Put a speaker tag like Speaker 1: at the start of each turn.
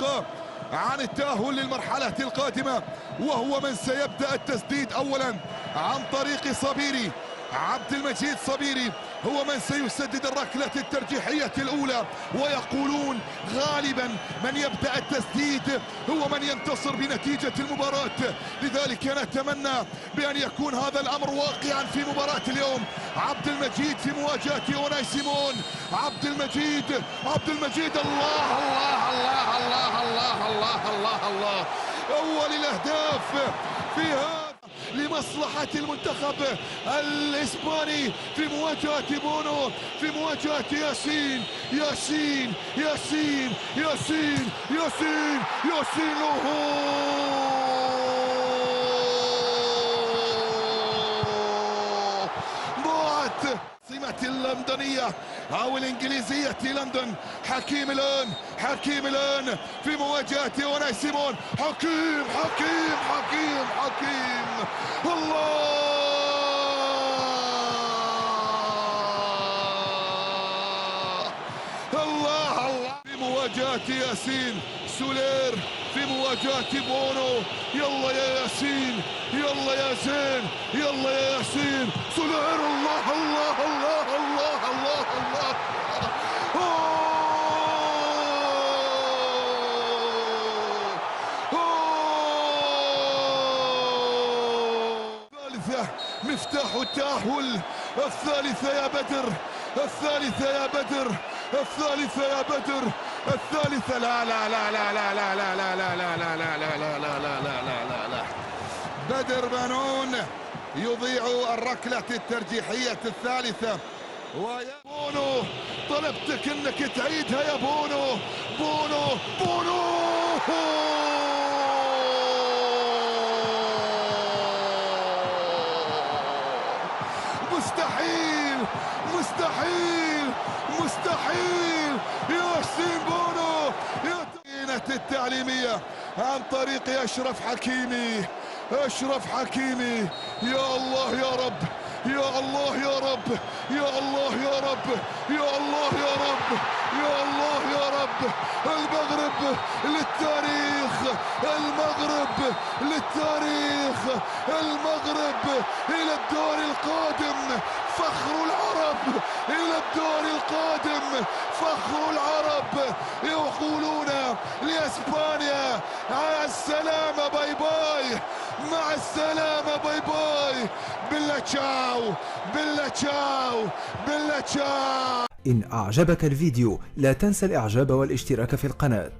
Speaker 1: دقائق عن التأهل للمرحلة القادمة، وهو من سيبدأ التسديد أولا عن طريق صبيري. عبد المجيد صبيري هو من سيسدد الركلة الترجيحية الأولى، ويقولون غالبا من يبدأ التسديد هو من ينتصر بنتيجة المباراة. لذلك نتمنى بأن يكون هذا الأمر واقعا في مباراة اليوم. عبد المجيد في مواجهة أوناي سيمون. عبد المجيد الله الله الله الله الله الله الله الله. أول الأهداف في هذا لمصلحة المنتخب الإسباني في مواجهة بونو، في مواجهة ياسين ياسين ياسين ياسين ياسين ياسين ضاعت عاصمة اللندنية أو الإنجليزية لندن. حكيم الآن في مواجهة أوناي سيمون. حكيم الله الله الله في مواجهة ياسين. سولير في مواجهة بونو. يلا يا ياسين، يلا يا زين، يلا يا ياسين. سولير الله الله الله الله الله الله. الثالثة مفتاح التأهل. الثالثة يا بدر، الثالثة يا بدر، الثالثة يا بدر، الثالثة. لا لا لا لا لا لا لا لا لا لا لا لا لا لا لا لا لا لا لا. بدر بنون يضيع الركلة الترجيحية الثالثة. ويا بونو طلبتك انك تعيدها يا بونو. بونو مستحيل ياسين بونو. التعليمية عن طريق أشرف حكيمي. يا الله يا رب، يا الله يا رب، يا الله يا رب، يا الله يا رب، يا الله يا رب. المغرب للتاريخ، المغرب للتاريخ، المغرب إلى الدور القادم. فخر العرب إلى الدور القادم، فخر العرب. يقولون لإسبانيا مع السلامة باي باي، مع السلامة باي باي. بالله تشاو، بالله تشاو، بالله تشاو.
Speaker 2: إن أعجبك الفيديو لا تنسى الإعجاب والاشتراك في القناة.